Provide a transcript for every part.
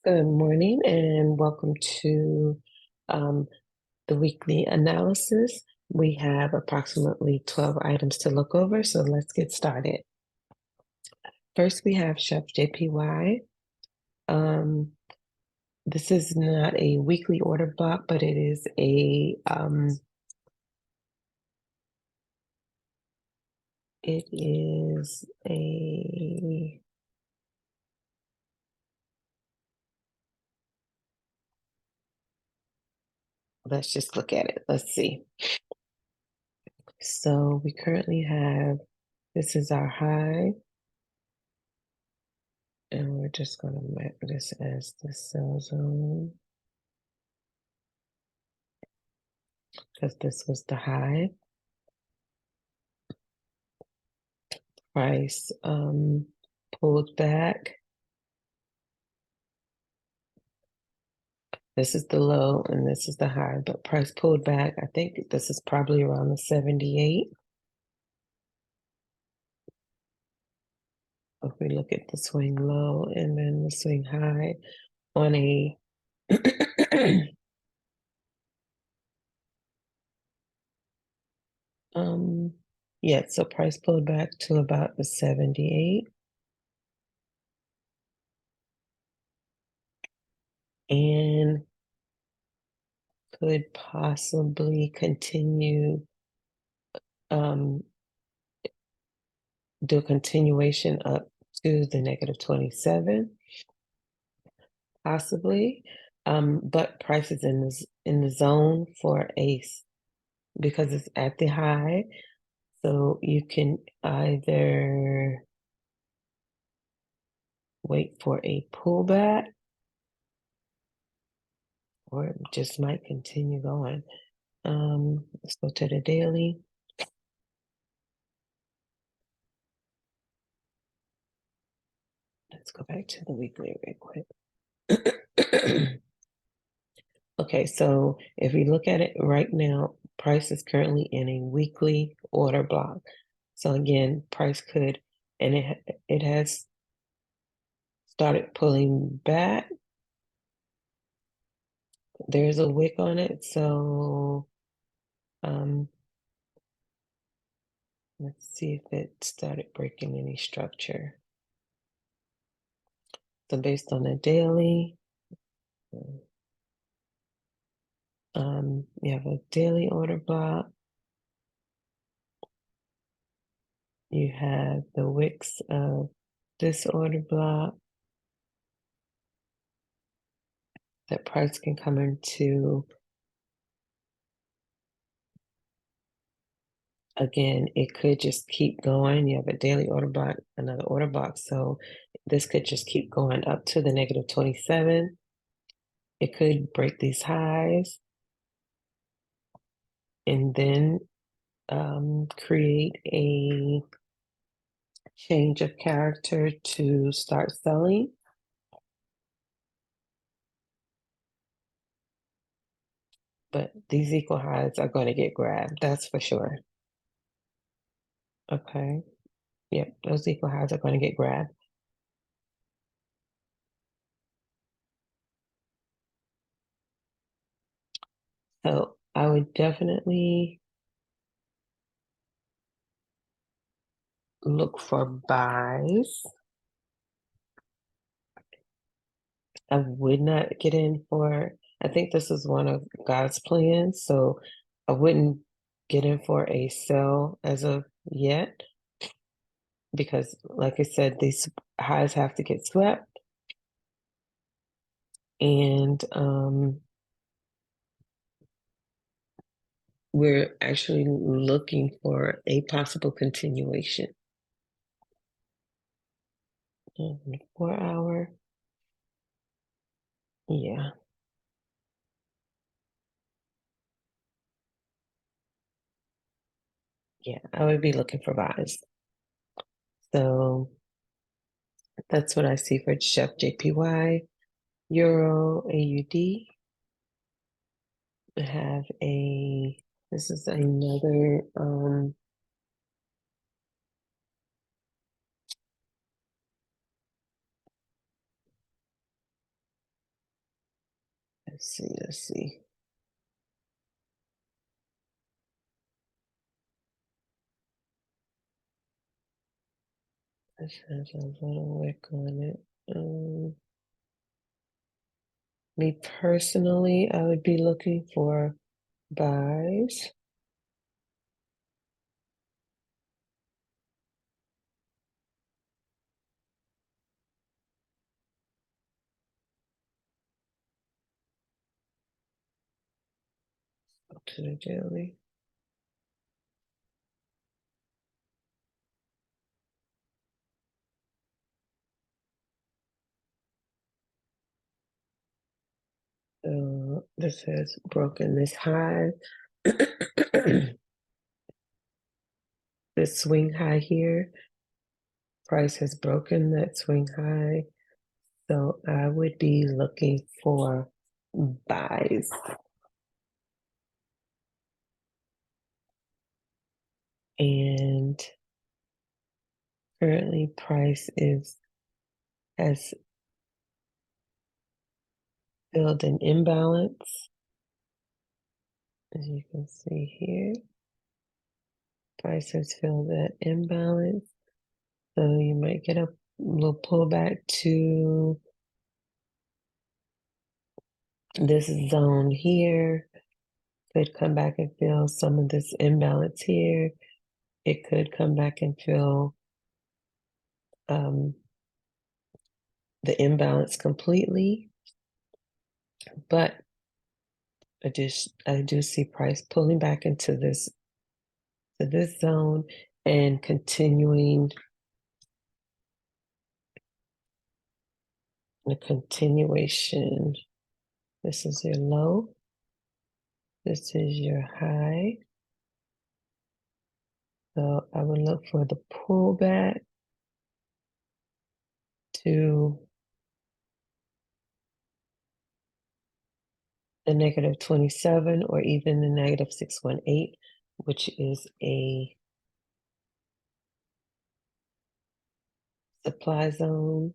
Good morning and welcome to um, the weekly analysis. We have approximately 12 items to look over, so let's get started. First, we have Chef JPY. This is not a weekly order block, but it is a let's just look at it. Let's see. So we currently have, this is our high, and we're just going to mark this as the sell zone because this was the high. Price pulled back. This is the low and this is the high, but price pulled back. I think this is probably around the 78. If we look at the swing low and then the swing high on a yeah, so price pulled back to about the 78. And could possibly continue do a continuation up to the negative 27, possibly. But price is in the zone for ace because it's at the high. So you can either wait for a pullback or it just might continue going. Let's go to the daily. Let's go back to the weekly real quick. Okay, so if we look at it right now, price is currently in a weekly order block. So again, price could, and it has started pulling back. There's a wick on it, so let's see if it started breaking any structure. So based on the daily, you have a daily order block. You have the wicks of this order block that price can come into. Again, it could just keep going. You have a daily order block, another order block. So this could just keep going up to the negative 27. It could break these highs and then create a change of character to start selling. But these equal highs are going to get grabbed, that's for sure. Okay. Yep, those equal highs are going to get grabbed. So I would definitely look for buys. I would not get in for, I think this is one of God's plans, so I wouldn't get in for a sell as of yet because, like I said, these highs have to get swept. And we're actually looking for a possible continuation. 4 hour. Yeah. Yeah, I would be looking for buys. So that's what I see for Chef JPY. Euro AUD. I have this is another Let's see. This has a little wick on it. Me personally, I would be looking for buys. Up to the daily. This has broken this high. This swing high here. Price has broken that swing high. So I would be looking for buys. And currently price has filled an imbalance. As you can see here, price has filled that imbalance. So you might get a little pullback to this zone here. Could come back and fill some of this imbalance here. It could come back and fill the imbalance completely. But I do see price pulling back into this zone and continuing the continuation. This is your low. This is your high. So I would look for the pullback to the negative 27 or even the negative 618, which is a supply zone.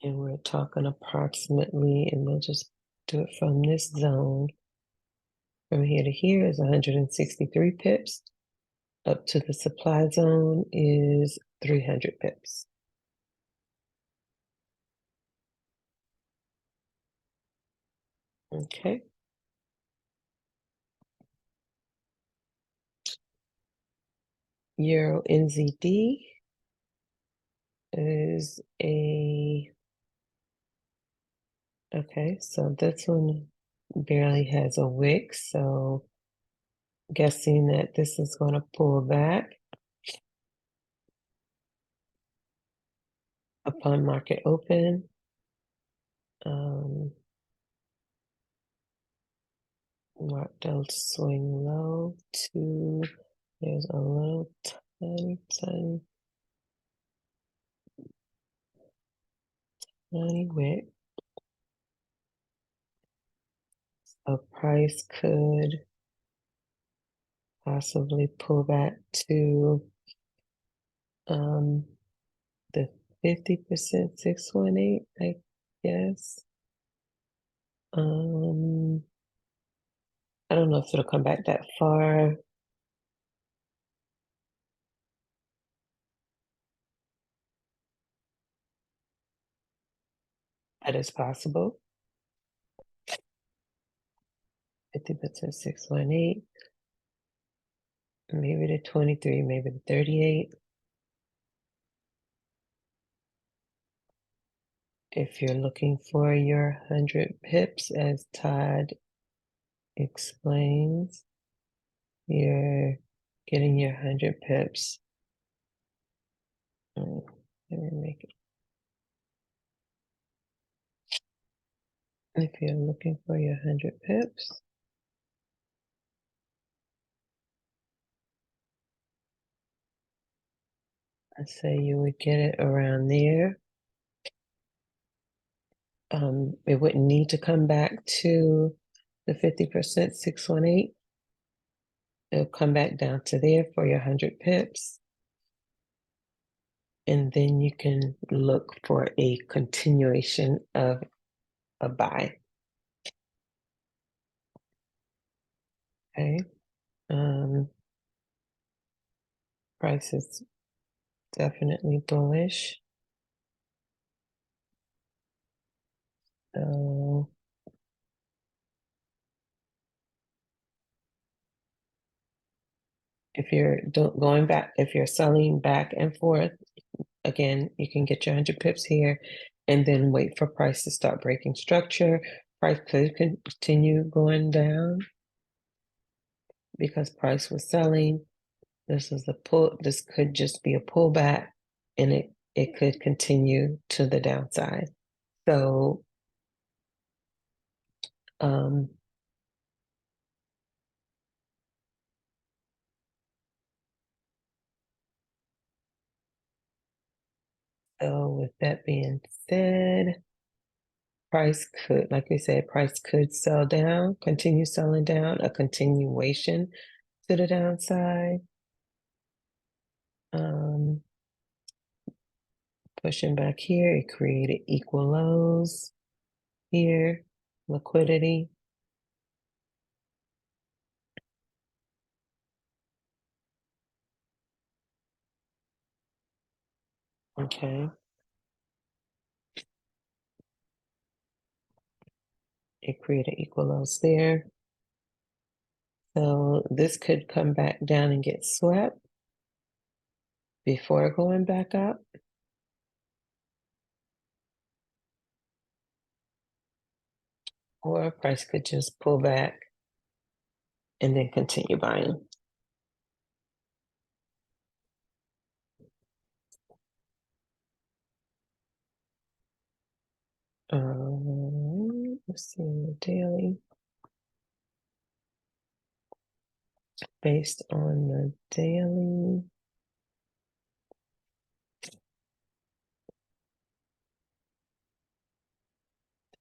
And we're talking approximately, and we'll just do it from this zone. From here to here is 163 pips. Up to the supply zone is 300 pips. Okay. Euro NZD is okay, so this one barely has a wick, so guessing that this is going to pull back upon market open. Mark the swing low to, there's a little tiny wick. A price could possibly pull back to the 50% 618, I guess. I don't know if it'll come back that far. That is possible. 50% 618. Maybe the 23, maybe the 38. If you're looking for your 100 pips, as Todd explains, you're getting your 100 pips. Let me make it. If you're looking for your 100 pips, I say you would get it around there. It wouldn't need to come back to the 50% 618. It'll come back down to there for your 100 pips. and then you can look for a continuation of a buy. Okay. Price is definitely bullish. So if you're going back, if you're selling back and forth, again, you can get your 100 pips here and then wait for price to start breaking structure. Price could continue going down because price was selling. This is a pull. This could just be a pullback, and it could continue to the downside. So, um, so with that being said, price could, like we said, price could sell down, continue selling down, a continuation to the downside. Pushing back here, it created equal lows here, liquidity. Okay. It created equal lows there. So this could come back down and get swept before going back up. Or price could just pull back and then continue buying. Let's see the daily. Based on the daily,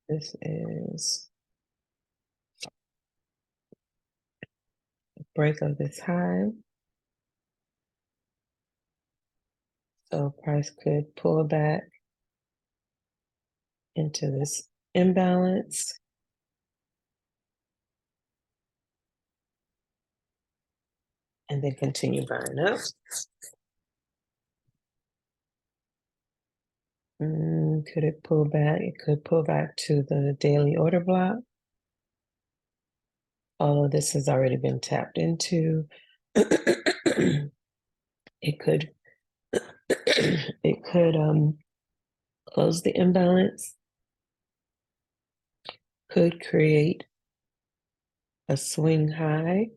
this is a break of this high. So price could pull back into this imbalance. And then continue buying up. Could it pull back? It could pull back to the daily order block. All of this has already been tapped into. It could close the imbalance, could create a swing high,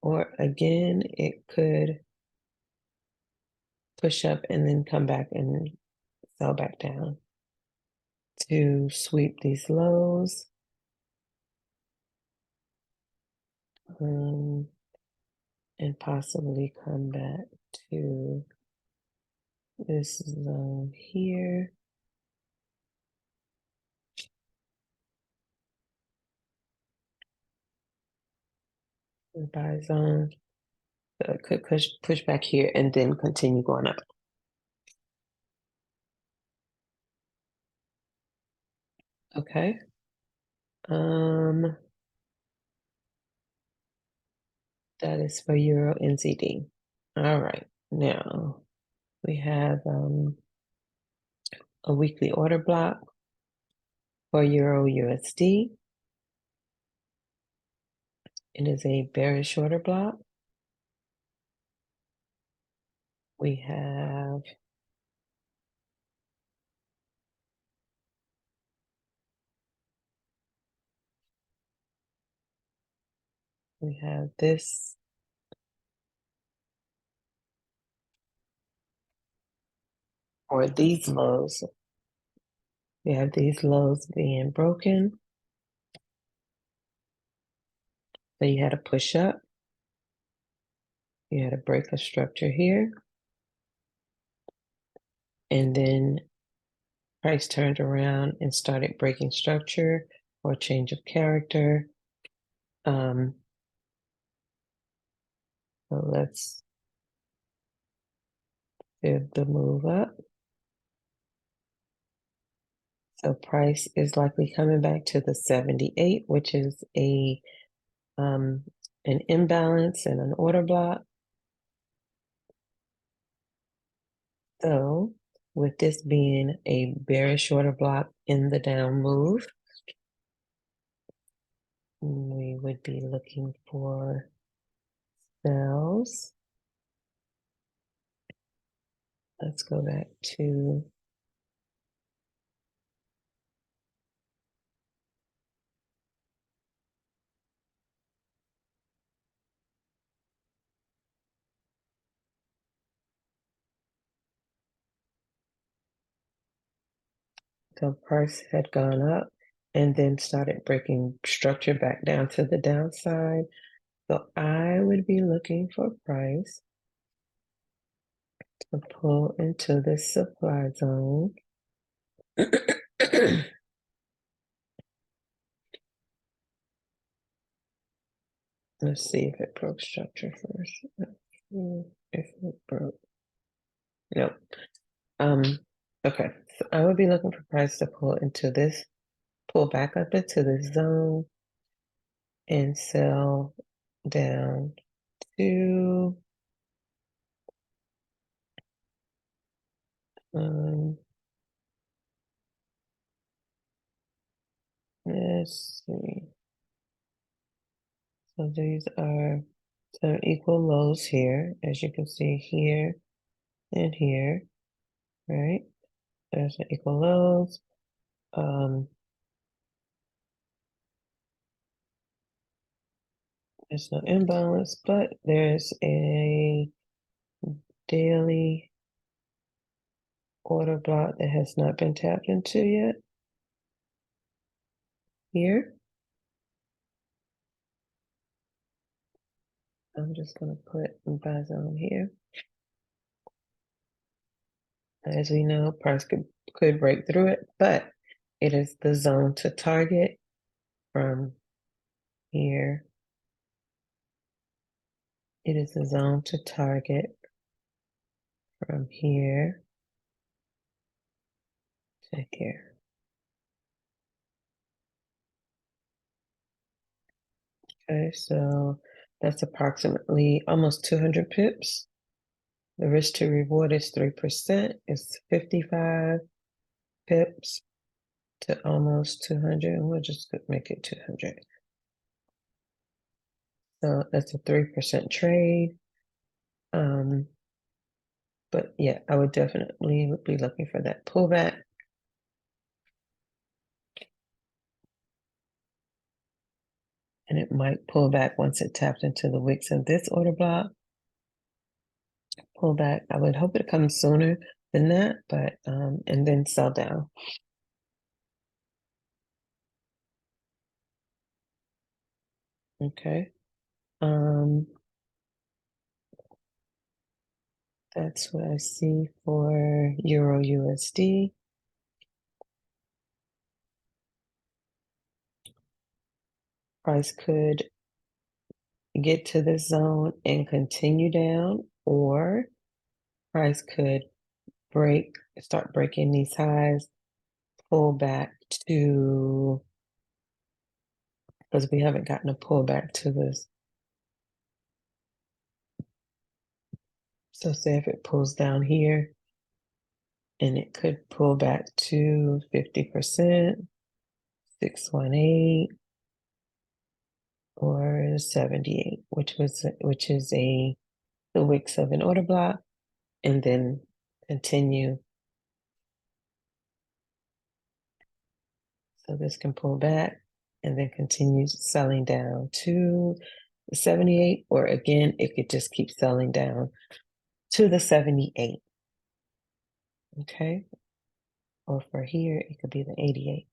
or again, it could push up and then come back and sell back down to sweep these lows. And possibly come back to this zone here. The buy zone. So it could push back here and then continue going up. Okay. That is for Euro NZD. All right. Now we have a weekly order block for Euro USD. It is a bearish order block. We have this or these lows. We have these lows being broken. So you had to push up. You had to break a structure here. And then price turned around and started breaking structure or change of character. So let's did the move up. So price is likely coming back to the 78, which is an imbalance and an order block. So with this being a bearish order block in the down move, we would be looking for sells. Let's go back to the price had gone up and then started breaking structure back down to the downside. So I would be looking for price to pull into this supply zone. Let's see if it broke structure first. If it broke. Nope. Okay. So I would be looking for price to pull into this, pull back up into this zone and sell down to let's see. So these are some equal lows here, as you can see here and here, right? There's an equal lows. There's no imbalance, but there's a daily order block that has not been tapped into yet. Here. I'm just going to put buy zone here. As we know, price could break through it, but it is the zone to target from here. It is the zone to target from here to here. Okay, so that's approximately almost 200 pips. The risk to reward is 3%. It's 55 pips to almost 200, and we'll just make it 200. So that's a 3% trade. But yeah, I would definitely be looking for that pullback. And it might pull back once it taps into the wicks of this order block. Pull back. I would hope it comes sooner than that, but and then sell down. Okay. That's what I see for Euro USD. Price could get to this zone and continue down, or price could start breaking these highs, pull back to, because we haven't gotten a pullback to this. So say if it pulls down here, and it could pull back to 50%, 618, or 78, which is the wicks of an order block, and then continue. So this can pull back and then continue selling down to the 78, or again, it could just keep selling down to the 78. Okay. Or for here, it could be the 88,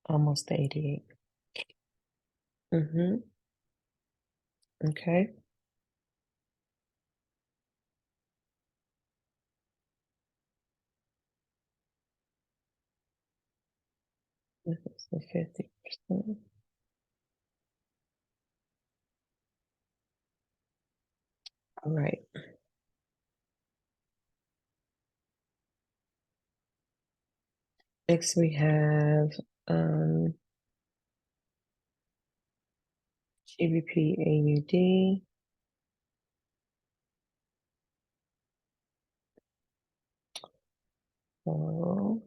almost the 88. Okay. This is the 50%. All right. Next we have GBP AUD. So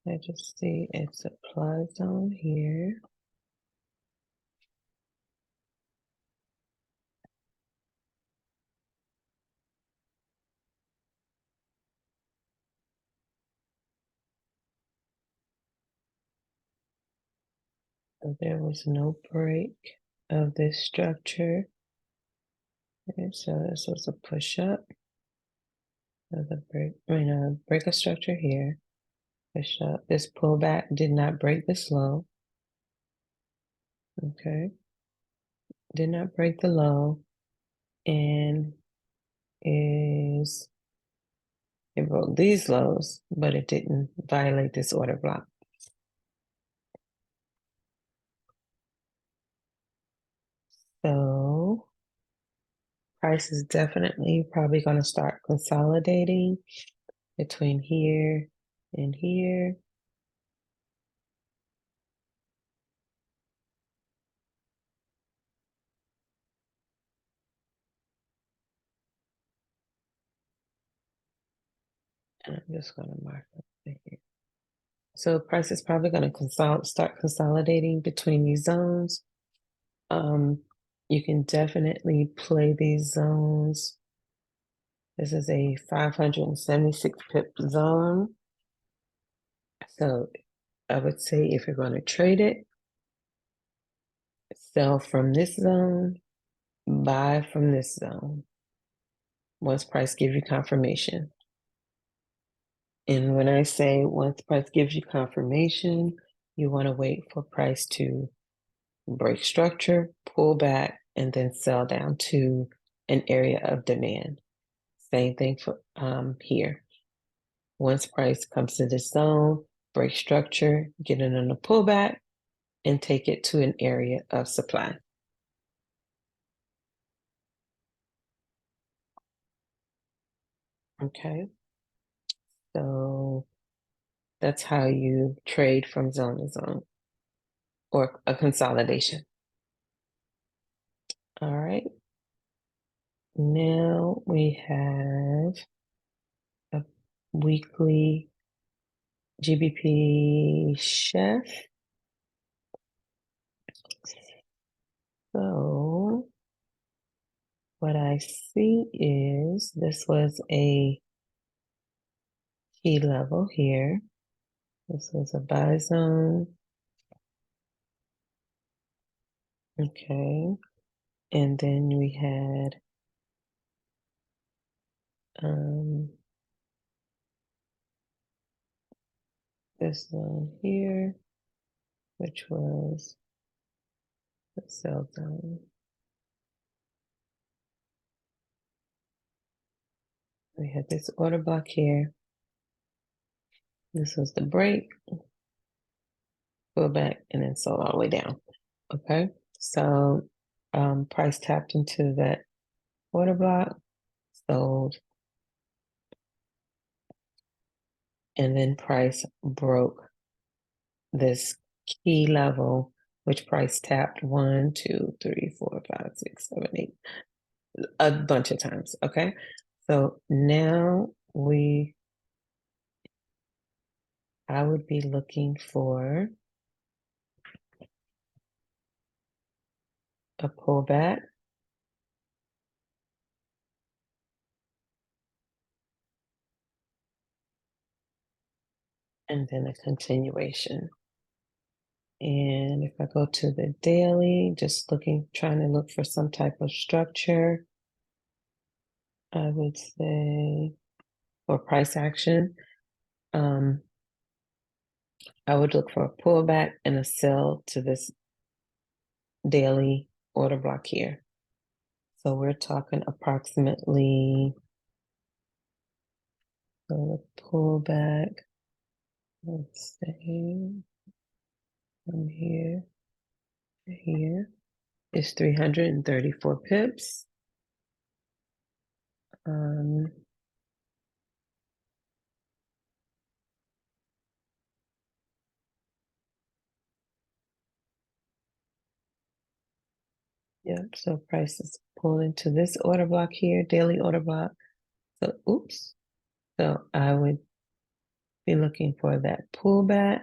I just see a supply zone here. So there was no break of this structure. Okay, so this was a push up. The break, break a structure here. Push up. This pullback did not break this low. Okay, did not break the low, and it broke these lows, but it didn't violate this order block. So price is definitely probably going to start consolidating between here and here. And I'm just going to mark up here. So price is probably going to start consolidating between these zones. You can definitely play these zones. This is a 576 pip zone. So I would say if you're going to trade it, sell from this zone, buy from this zone. Once price gives you confirmation. And when I say once price gives you confirmation, you want to wait for price to break structure, pull back, and then sell down to an area of demand. Same thing for here. Once price comes to this zone, break structure, get it on a pullback, and take it to an area of supply. Okay, so that's how you trade from zone to zone or a consolidation. All right. Now we have a weekly GBP chef. So what I see is this was a key level here. This was a buy zone. Okay. And then we had this zone here, which was the sell zone. We had this order block here. This was the break, pull back, and then sold all the way down. Okay, so price tapped into that order block, sold, and then price broke this key level, which price tapped 1, 2, 3, 4, 5, 6, 7, 8, a bunch of times. Okay, so now I would be looking for a pullback, and then a continuation. And if I go to the daily, just trying to look for some type of structure, I would say for price action, I would look for a pullback and a sell to this daily order block here. So we're talking approximately the pullback, let's say from here to here is 334 pips. Yep, so price is pulled into this order block here, daily order block. So, oops. So I would be looking for that pullback.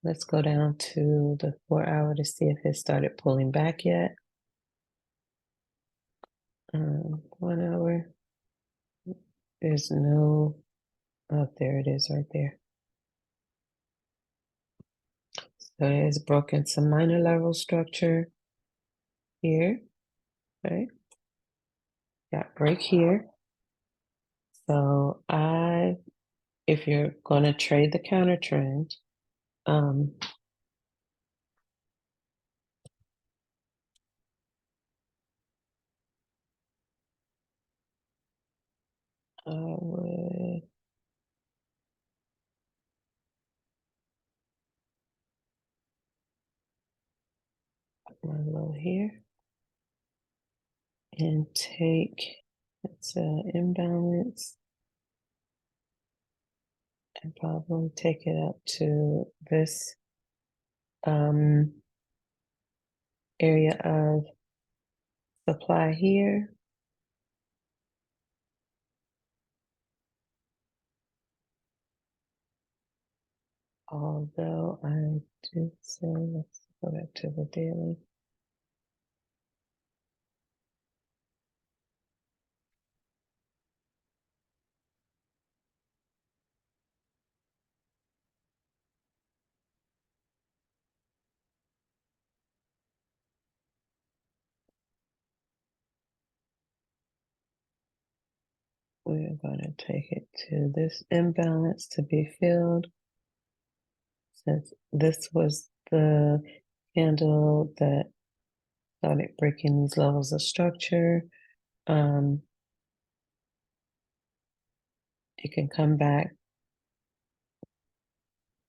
Let's go down to the 4-hour to see if it started pulling back yet. 1 hour. There's no, oh, there it is right there. So it has broken some minor level structure here, right? Got break here. So if you're going to trade the counter trend, I would put my low here and take, it's an imbalance, and probably take it up to this area of supply here. Although I did say, let's go back to the daily. We're going to take it to this imbalance to be filled. Since this was the candle that started breaking these levels of structure, it can come back.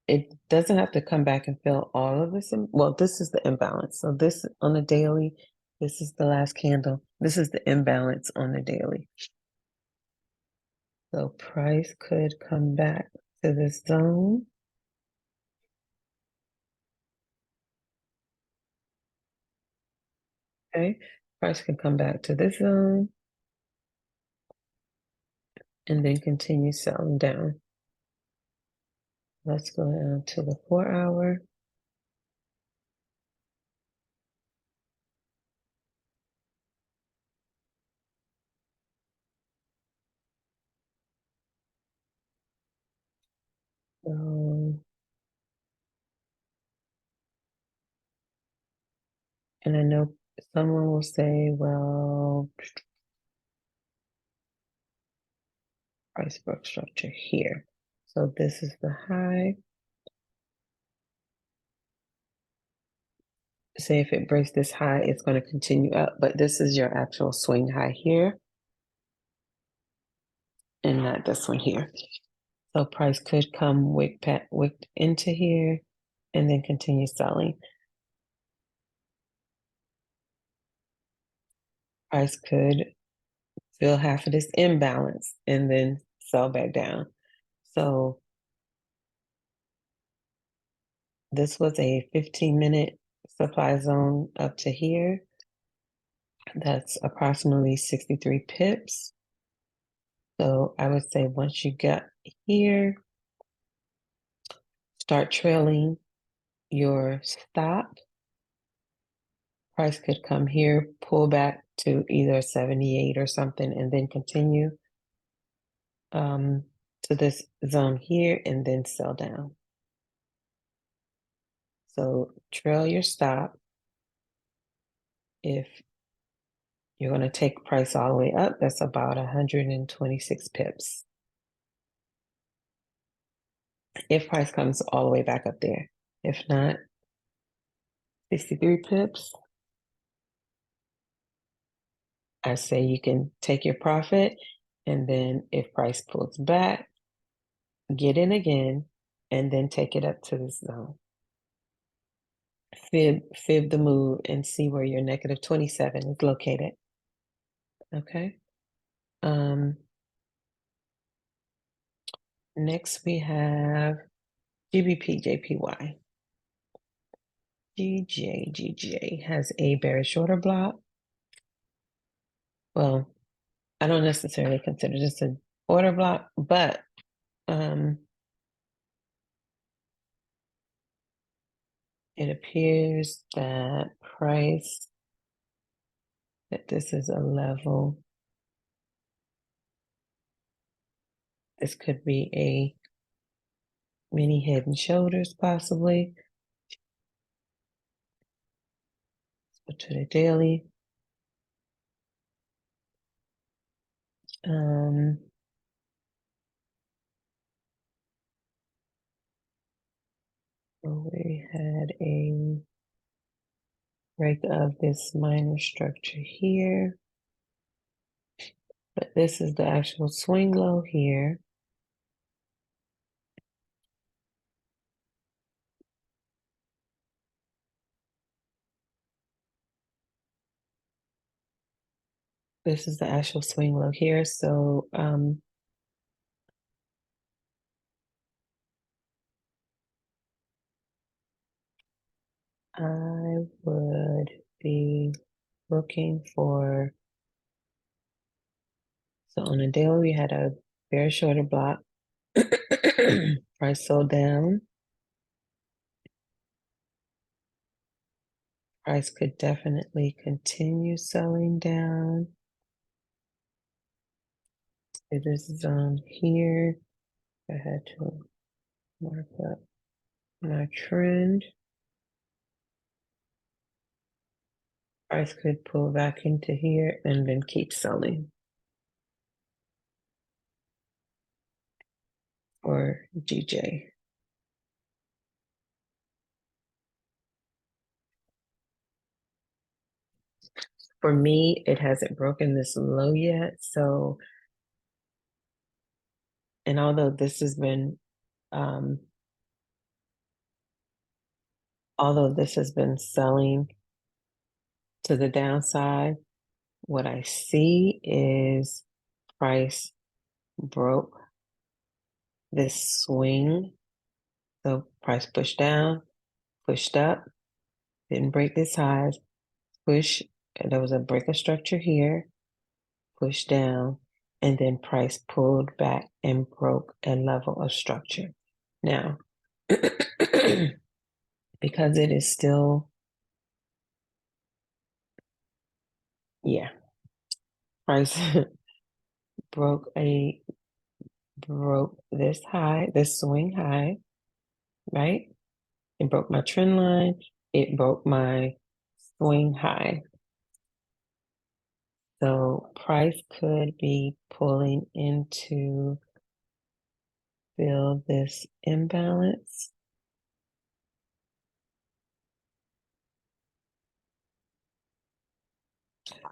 It doesn't have to come back and fill all of this. Well, this is the imbalance. So this on the daily, this is the last candle. This is the imbalance on the daily. So price could come back to this zone. Okay, price can come back to this zone and then continue selling down. Let's go down to the 4-hour. And I know someone will say, well, price broke structure here. So this is the high. Say if it breaks this high, it's going to continue up, but this is your actual swing high here and not this one here. So price could come wick into here and then continue selling. Price could fill half of this imbalance and then sell back down. So this was a 15-minute supply zone up to here. That's approximately 63 pips. So I would say once you get here, start trailing your stop. Price could come here, pull back to either 78 or something, and then continue to this zone here and then sell down. So trail your stop. If you're going to take price all the way up, that's about 126 pips. If price comes all the way back up there. If not, 63 pips. I say you can take your profit, and then if price pulls back, get in again, and then take it up to this zone. Fib the move and see where your negative 27 is located. Okay. Next we have GBP JPY. GJ has a bearish order block. Well, I don't necessarily consider this an order block, but it appears that this is a level. This could be a mini head and shoulders, possibly. Let's go to the daily. We had a break of this minor structure here, but this is the actual swing low here. This is the actual swing low here. So I would be looking for, so on a daily we had a very shorter block. Price sold down. Price could definitely continue selling down. This zone here, I had to mark up my trend. Price could pull back into here and then keep selling. Or GJ. For me, it hasn't broken this low yet. So, and although this has been, selling to the downside, what I see is price broke this swing. So price pushed down, pushed up, didn't break this highs, push, there was a break of structure here, push down, and then price pulled back and broke a level of structure. Now, because it is still, price broke this high, this swing high, right? It broke my trend line. It broke my swing high. So price could be pulling into fill this imbalance.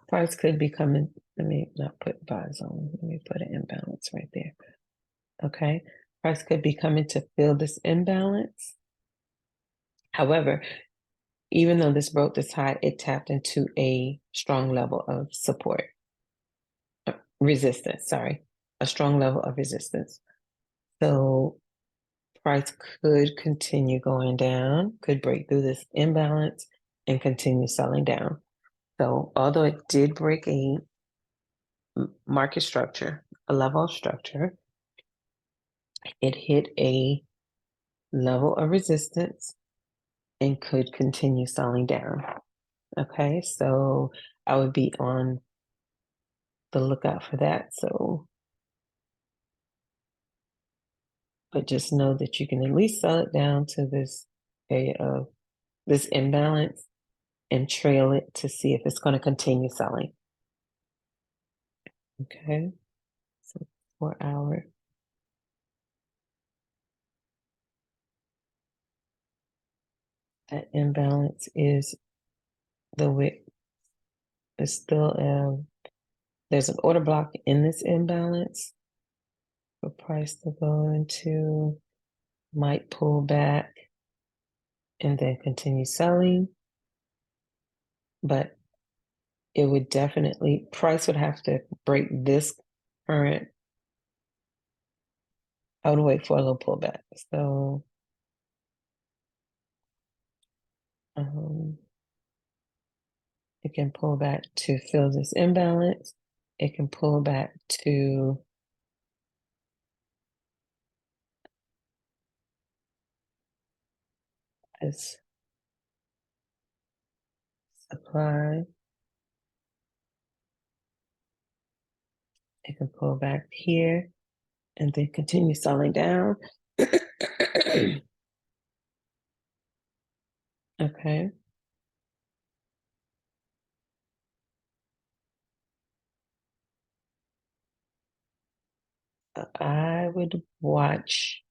Price could be coming. Let me not put buys on. Let me put an imbalance right there. Okay. Price could be coming to fill this imbalance. However, even though this broke this high, it tapped into a strong level of support. Resistance, sorry. A strong level of resistance. So price could continue going down, could break through this imbalance and continue selling down. So although it did break a market structure, a level of structure, it hit a level of resistance and could continue selling down. Okay, so I would be on the lookout for that. So, but just know that you can at least sell it down to this area of this imbalance and trail it to see if it's going to continue selling. Okay, so 4 hour. That imbalance is the wick. It's still there's an order block in this imbalance for price to go into, might pull back and then continue selling, but it would definitely, price would have to break this current. I would wait for a little pullback. So It can pull back to fill this imbalance. It can pull back to this supply. It can pull back here and then continue selling down. Okay. I would watch,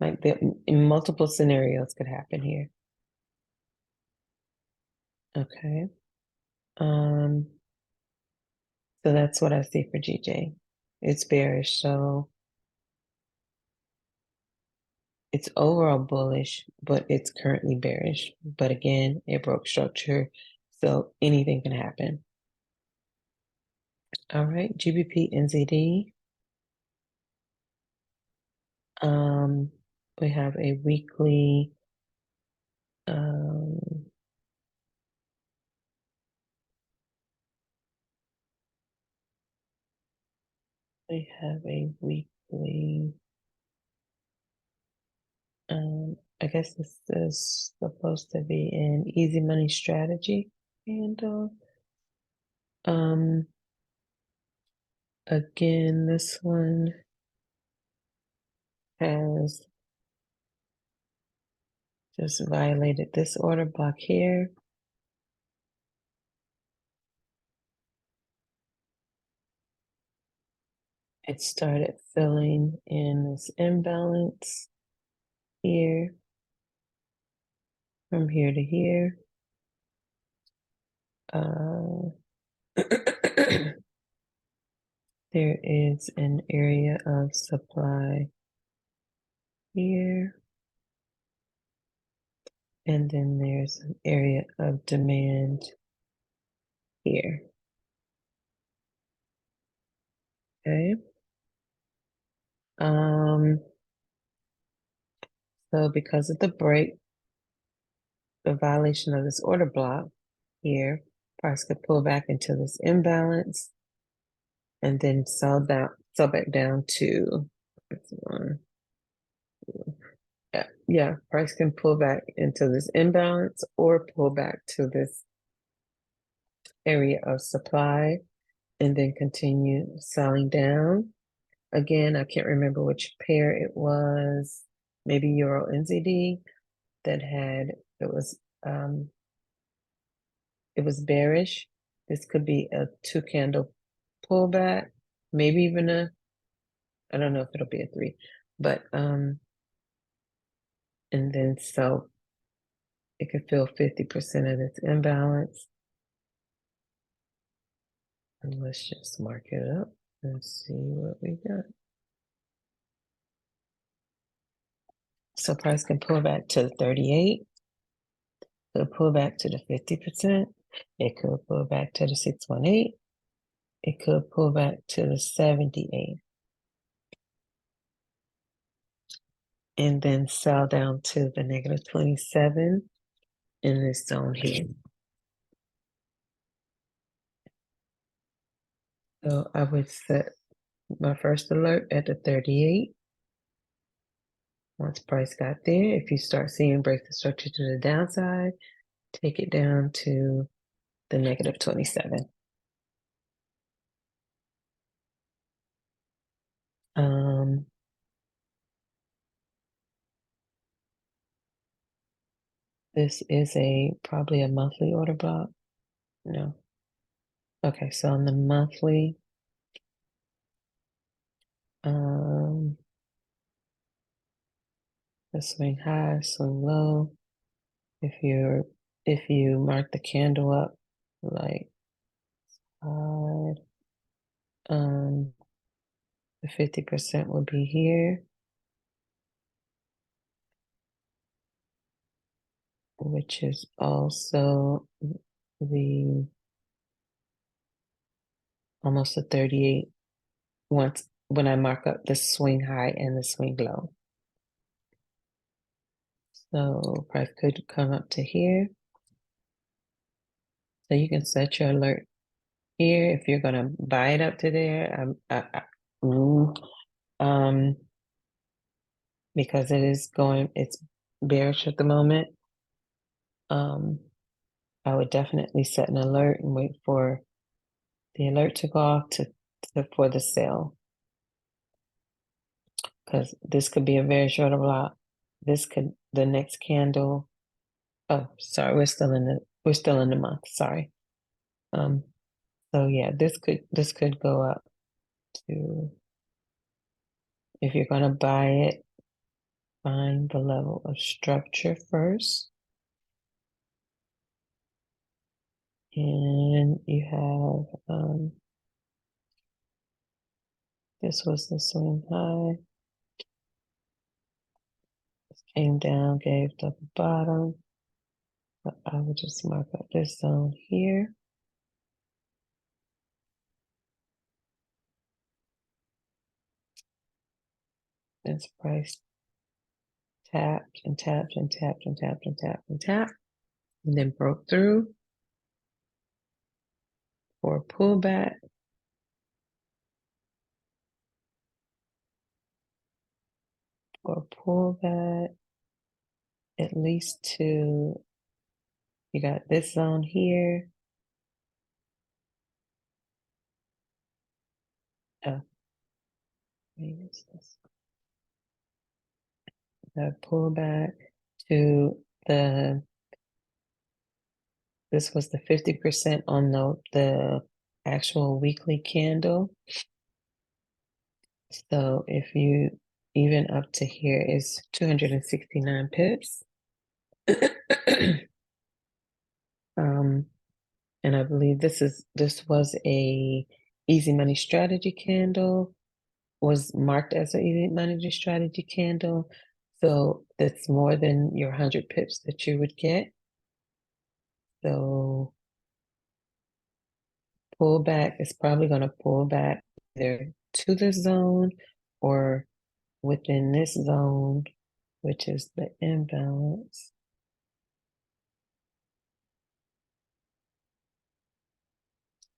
like, multiple scenarios could happen here. Okay. So that's what I see for GJ. It's bearish, so it's overall bullish, but it's currently bearish. But again, it broke structure, so anything can happen. All right, GBP NZD. We have a weekly we have a weekly I guess this is supposed to be an easy money strategy handle. Again, this one has just violated this order block here. It started filling in this imbalance here, from here to here. There is an area of supply here, and then there's an area of demand here. Okay. So because of the break, the violation of this order block here, price could pull back into this imbalance and then sell back down to this one. Yeah, price can pull back into this imbalance or pull back to this area of supply and then continue selling down. Again, I can't remember which pair it was, maybe Euro NZD that had it was bearish. This could be a 2-candle pullback, maybe even I don't know if it'll be a 3, but and then so it could fill 50% of this imbalance. And let's just mark it up and see what we got. So price can pull back to 38. Could pull back to the 50%. It could pull back to the 618. It could pull back to the 78. And then sell down to the negative 27 in this zone here. So I would set my first alert at the 38. Once price got there, if you start seeing break the structure to the downside, take it down to the negative 27. This is probably a monthly order block. No. Okay, so on the monthly, the swing high, swing low. If you mark the candle up like the 50% will be here, which is also the almost a 38 when I mark up the swing high and the swing low. So price could come up to here. So you can set your alert here if you're gonna buy it up to there. Because it's bearish at the moment. I would definitely set an alert and wait for the alert to go off for the sell, because this could be a very short block. The next candle. Oh, sorry, we're still in the month. Sorry. So yeah, this could go up to, if you're gonna buy it, find the level of structure first. And you have this was the swing high. This came down, gave the bottom. But I will just mark up this zone here. This price tapped and tapped and tapped and tapped and tapped and tapped, and then broke through for a pullback. For a pullback, at least to, you got this zone here. Oh, maybe it's this. A pullback to this was the 50% on the actual weekly candle. So if you, even up to here is 269 pips. And I believe this was a easy money strategy candle, was marked as an easy money strategy candle. So that's more than your 100 pips that you would get. So pullback is probably going to pull back either to the zone or within this zone, which is the imbalance.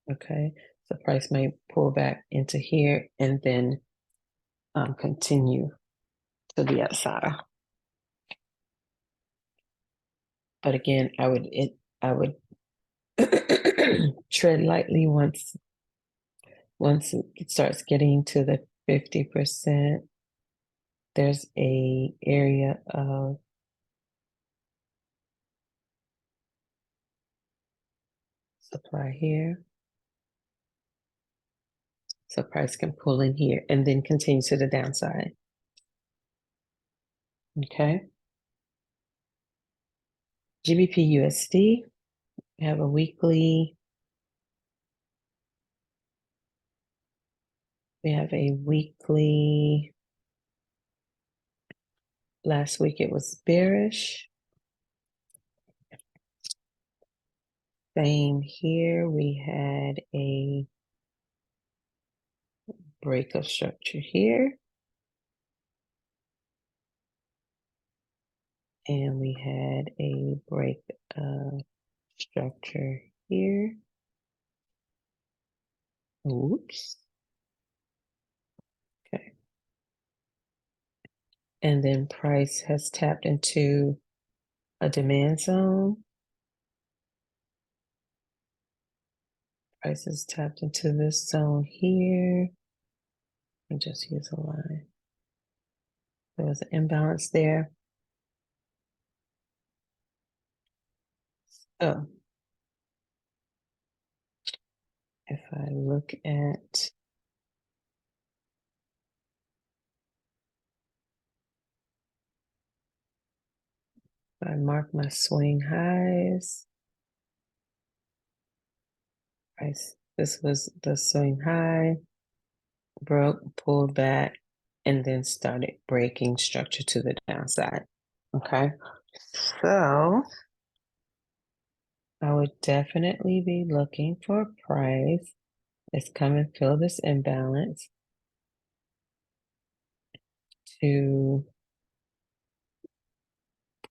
Okay, so price may pull back into here and then continue to the upside. But again, I would tread lightly once it starts getting to the 50%. There's a area of supply here. So price can pull in here and then continue to the downside. Okay. GBP USD, we have a weekly. Last week it was bearish. Same here. We had a break of structure here. And we had a break of structure here. Oops. Okay. And then price has tapped into a demand zone. Price has tapped into this zone here. I'll just use a line. There was an imbalance there. So if I look at I mark my swing highs. This was the swing high, broke, pulled back, and then started breaking structure to the downside. Okay, so I would definitely be looking for a price that's come and fill this imbalance to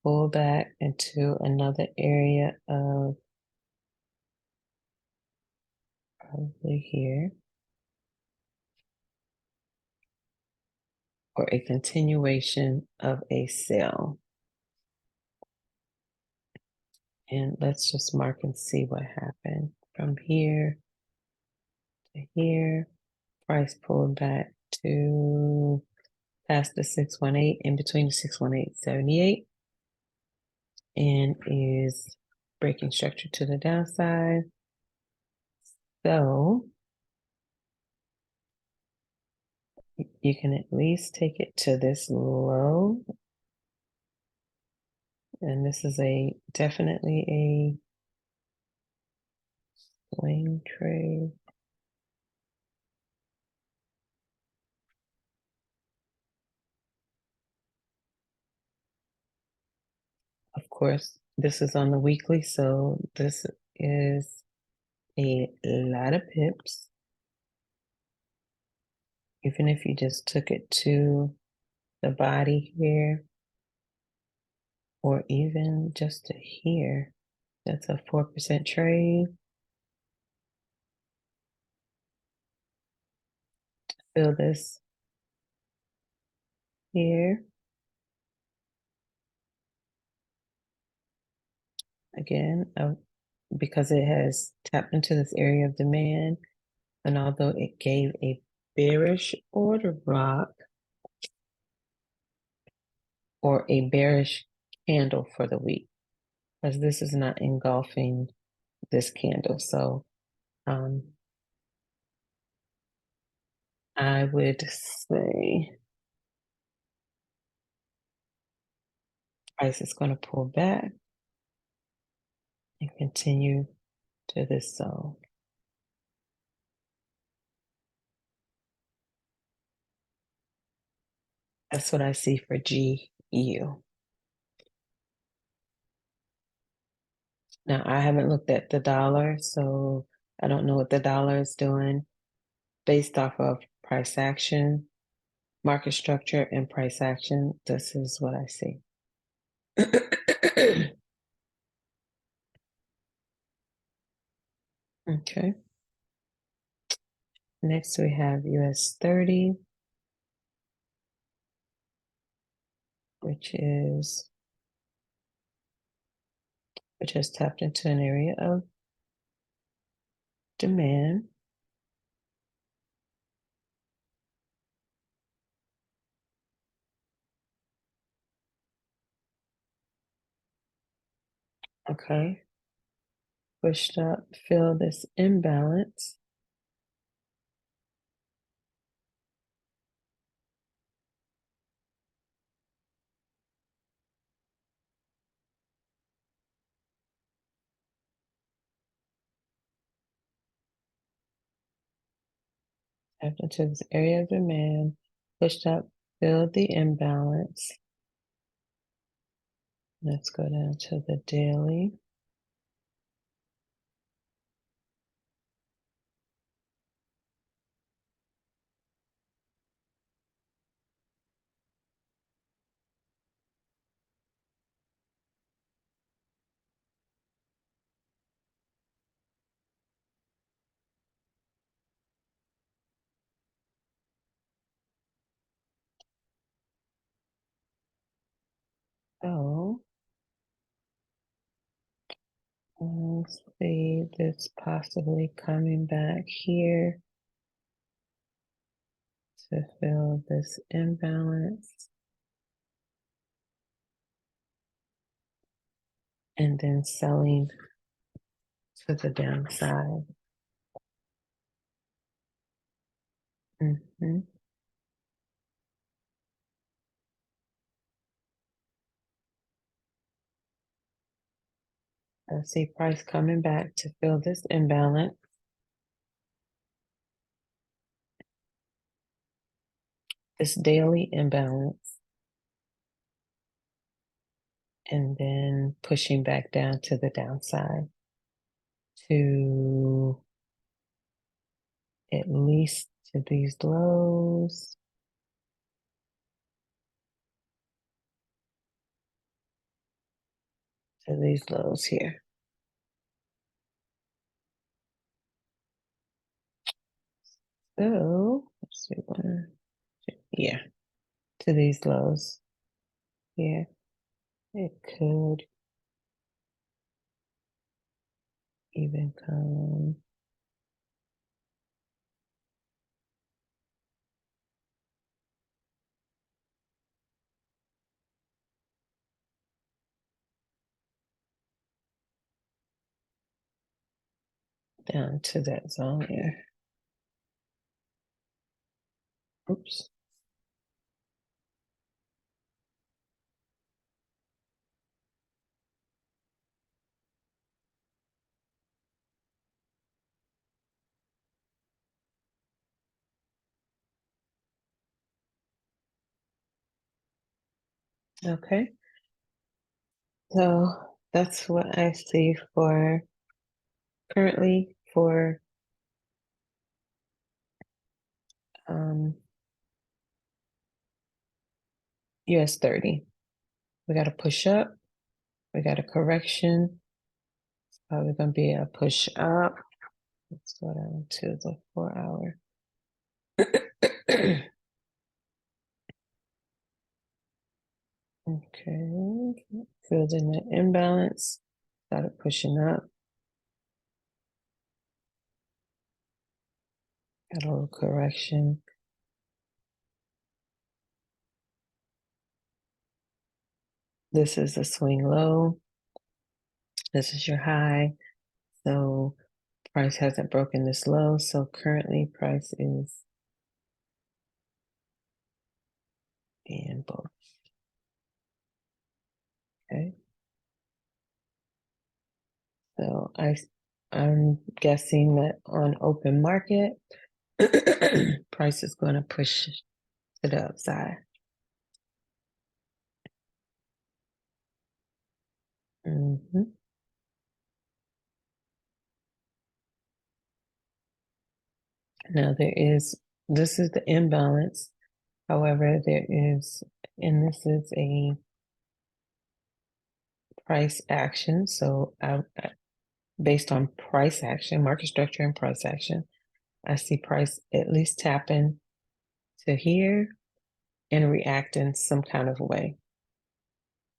pull back into another area of probably here, or a continuation of a sell. And let's just mark and see what happened from here to here. Price pulled back to past the 618, in between the 618.78, and is breaking structure to the downside. So you can at least take it to this low, and this is definitely a swing trade. Of course, this is on the weekly, so this is a lot of pips. Even if you just took it to the body here, or even just to here, that's a 4% trade. Fill this here. Again, because it has tapped into this area of demand, and although it gave a bearish order block or a bearish candle for the week, because this is not engulfing this candle. So I would say price is going to pull back and continue to this zone. That's what I see for GU. Now, I haven't looked at the dollar, so I don't know what the dollar is doing based off of price action, market structure, and price action. This is what I see. Okay. Next, we have US 30, which has tapped into an area of demand. Okay. Pushed up, fill this imbalance. Tapped into this area of demand, pushed up, filled the imbalance. Let's go down to the daily. So let's see this possibly coming back here to fill this imbalance. And then selling to the downside. I see price coming back to fill this imbalance. This daily imbalance. And then pushing back down to the downside to at least to these lows. to these lows here. So let's see, yeah, to these lows here. It could even come down to that zone here. Oops. Okay. So that's what I see for currently for US 30. We got a push up, we got a correction. It's probably gonna be a push up. Let's go down to the 4-hour. Okay, filled in that imbalance, started pushing up. Got a little correction. This is a swing low. This is your high. So price hasn't broken this low. So currently price is in both. Okay. So I'm guessing that on open market, price is going to push to the upside. Now this is the imbalance. However, and this is a price action. So based on price action, market structure and price action, I see price at least tapping to here and react in some kind of way.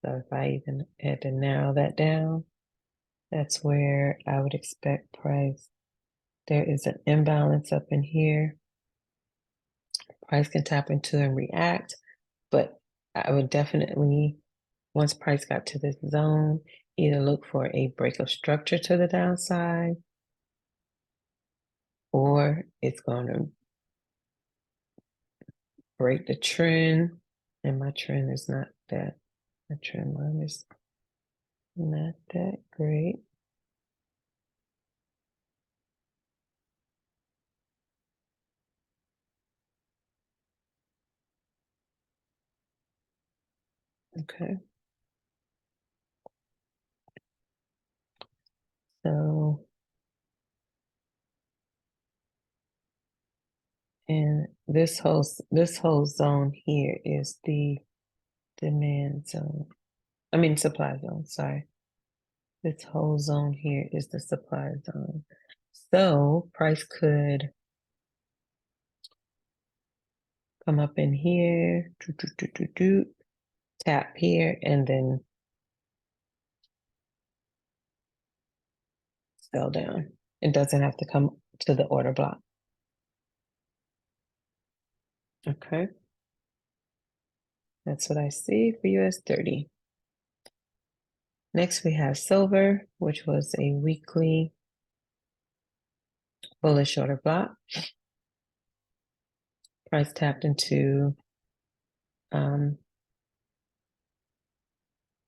So if I even had to narrow that down, that's where I would expect price. There is an imbalance up in here. Price can tap into and react, but I would definitely, once price got to this zone, either look for a break of structure to the downside, or it's going to break the trend. And my trend is not that, my trend line is not that great. Okay. So, and this whole zone here is the demand zone. I mean supply zone, sorry. This whole zone here is the supply zone. So price could come up in here, tap here, and then sell down. It doesn't have to come to the order block. Okay. That's what I see for US 30. Next, we have silver, which was a weekly bullish order block. Price tapped into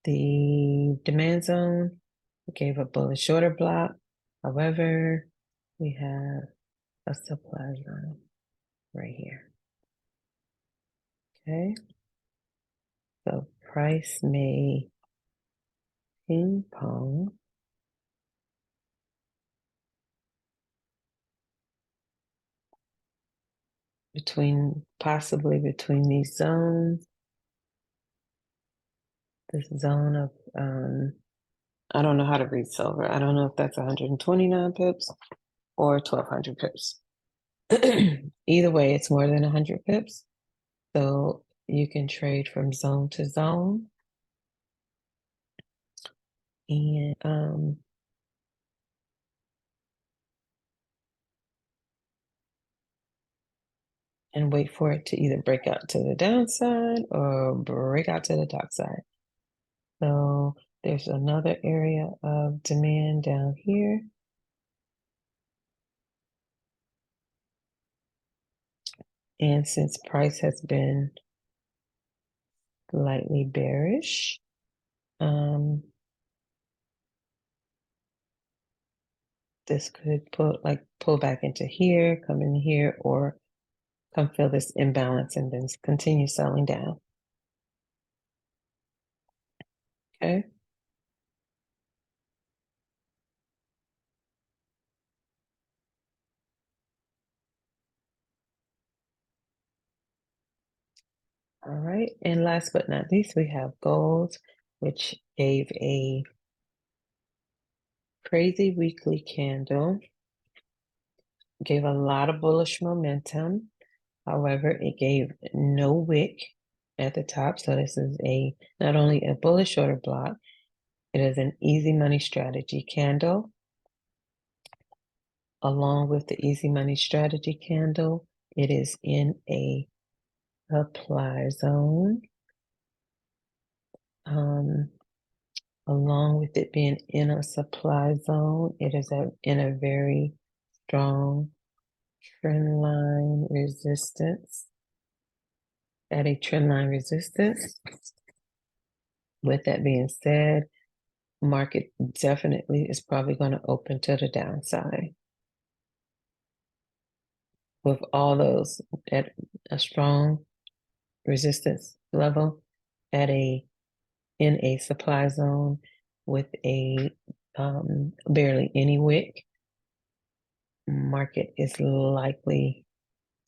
the demand zone. We gave a bullish order block. However, we have a supply zone right here. Okay. So price may ping pong possibly between these zones. This zone of I don't know how to read silver. I don't know if that's 129 pips or 1200 pips. Either way, it's more than 100 pips. So you can trade from zone to zone. And wait for it to either break out to the downside or break out to the top side. So there's another area of demand down here. And since price has been slightly bearish, this could pull back into here, come in here, or come fill this imbalance and then continue selling down. Okay. All right. And last but not least, we have gold, which gave a crazy weekly candle, gave a lot of bullish momentum. However, it gave no wick at the top. So this is not only a bullish order block, it is an easy money strategy candle. Along with the easy money strategy candle, it is in a supply zone. Along with it being in a supply zone, it is in a very strong trend line resistance. At a trend line resistance. With that being said, market definitely is probably going to open to the downside. With all those at a strong resistance level in a supply zone with a barely any wick, market is likely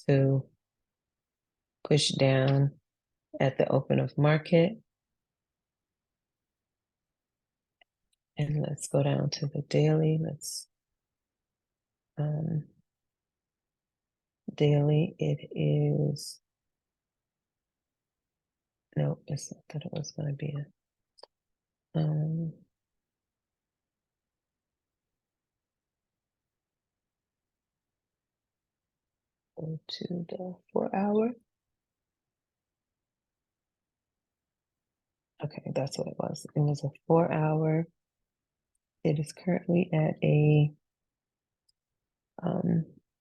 to push down at the open of market. And let's go down to the daily. Daily, it is, no, it's not that it was going to be go to the 4-hour. Okay, that's what it was. It was a 4-hour. It is currently at a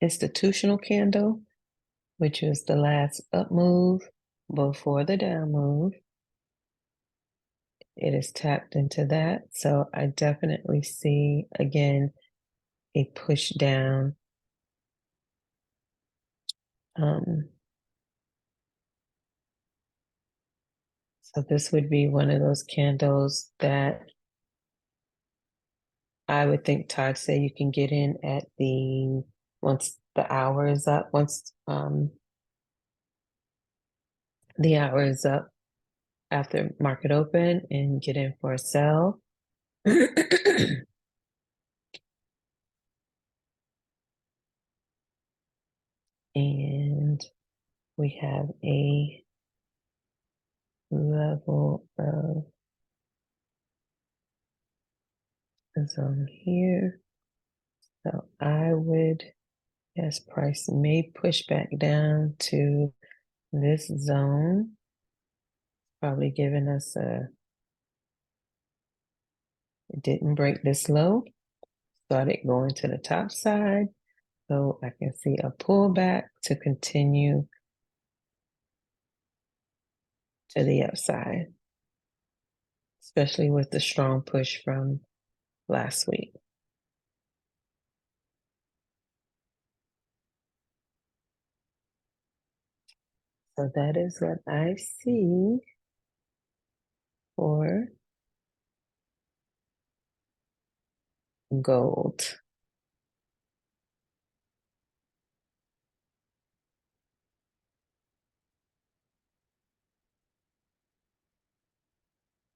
institutional candle, which is the last up move before the down move. It is tapped into that. So I definitely see, again, a push down. So this would be one of those candles that I would think Todd said you can get in at once the hour is up, once the hour is up after market open, and get in for a sell. And we have a level of zone here. So I would, yes, price may push back down to this zone, probably giving us it didn't break this low, started going to the top side. So I can see a pullback to continue to the upside, especially with the strong push from last week. So that is what I see for gold.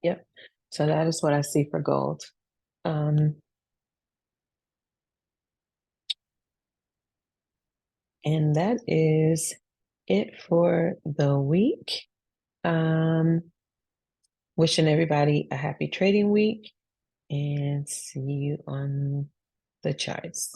Yep. So that is what I see for gold. And that is it for the week. Wishing everybody a happy trading week and see you on the charts.